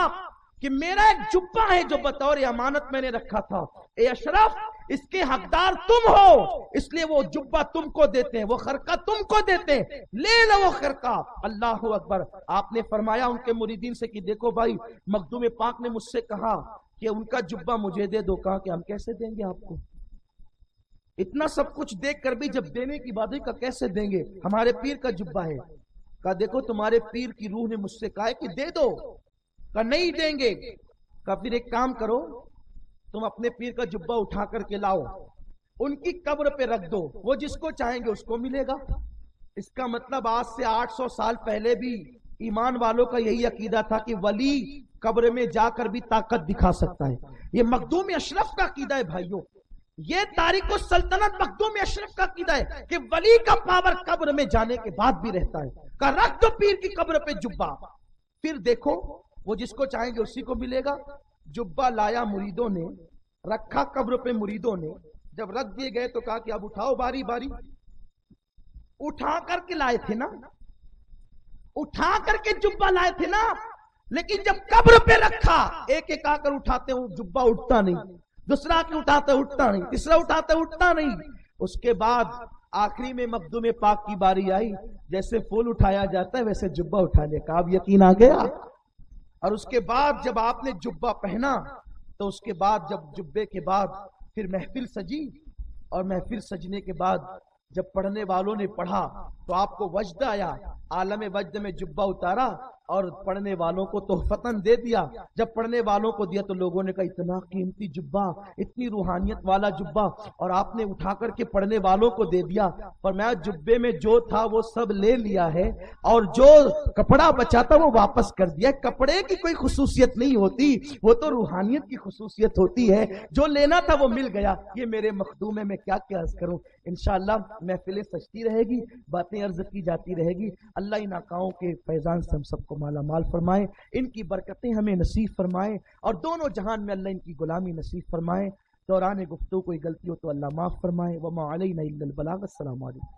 A: کہ میرا ایک جبہ ہے جو بطور امانت میں نے رکھا تھا، اے اشرف اس کے حقدار تم ہو، اس لیے وہ جبہ تم کو دیتے ہیں، وہ خرقہ تم کو دیتے ہیں، لے لو وہ خرقہ. اللہ اکبر. آپ نے فرمایا ان کے مریدین سے کہ دیکھو بھائی، مخدوم پاک نے مجھ سے کہا کہ ان کا جبہ مجھے دے دو. کہا کہ ہم کیسے دیں گے آپ کو؟ اتنا سب کچھ دیکھ کر بھی جب دینے کی بات ہے کہ کیسے دیں گے، ہمارے پیر کا جبہ ہے. کہا دیکھو تمہارے پیر کی روح نے مجھ سے کہا ہے کہ دے دو. کہا نہیں دیں گے. کہا پھر ایک کام کرو، تم اپنے پیر کا جبہ اٹھا کر کے لاؤ، ان کی قبر پہ رکھ دو، وہ جس کو چاہیں گے اس کو ملے گا. اس کا مطلب آج سے 800 سال پہلے بھی ایمان والوں کا یہی عقیدہ تھا کہ ولی قبر میں جا کر بھی طاقت دکھا سکتا ہے. یہ مخدوم اشرف کا عقیدہ ہے بھائیوں. یہ تاریخ السلطنت مخدوم اشرف کا عقیدہ ہے کہ ولی کا پاور قبر میں جانے کے بعد بھی رہتا ہے. کہ رکھ دو پیر کی قبر پہ جبہ، پھر دیکھو وہ جس کو چاہیں گے اسی کو ملے گا. جبہ لایا مریدوں نے، رکھا قبر پہ مریدوں نے. جب رکھ دیے گئے تو کہا کہ اب اٹھاؤ باری باری. اٹھا کر کے لائے تھے نا، اٹھا کر کے جبہ لائے تھے نا، لیکن جب قبر پہ رکھا ایک ایک آ کر اٹھاتے ہوں جبہ اٹھتا نہیں، دوسرا کے اٹھاتے اٹھتا نہیں، تیسرا اٹھاتے اٹھتا نہیں. اس کے بعد آخری میں مخدوم پاک کی باری آئی، جیسے پھول اٹھایا جاتا ہے ویسے جبہ اٹھانے کا. اب یقین آ گیا. اور اس کے بعد جب آپ نے جبہ پہنا تو اس کے بعد جب جبے کے بعد پھر محفل سجی، اور محفل سجنے کے بعد جب پڑھنے والوں نے پڑھا تو آپ کو وجد آیا. عالم وجد میں جبہ اتارا اور پڑھنے والوں کو تحفتاً دے دیا. جب پڑھنے والوں کو دیا تو لوگوں نے کہا اتنا قیمتی جبہ، اتنی روحانیت والا جبہ، اور آپ نے اٹھا کر کے پڑھنے والوں کو دے دیا. فرمایا جبے میں جو تھا وہ سب لے لیا ہے، اور جو کپڑا بچا تھا وہ واپس کر دیا. کپڑے کی کوئی خصوصیت نہیں ہوتی، وہ تو روحانیت کی خصوصیت ہوتی ہے. جو لینا تھا وہ مل گیا. یہ میرے مخدوم ہے، میں کیا عرض کروں. انشاءاللہ محفلیں سجتی رہے گی، باتیں عرض کی جاتی رہے گی. اللہ ان آقاؤں کے فیضان سے ہم سب کو مالا مال فرمائے، ان کی برکتیں ہمیں نصیب فرمائے، اور دونوں جہان میں اللہ ان کی غلامی نصیب فرمائے. دوران گفتگو کوئی غلطی ہو تو اللہ معاف فرمائے. وما علینا الا البلاغ. السلام علیکم.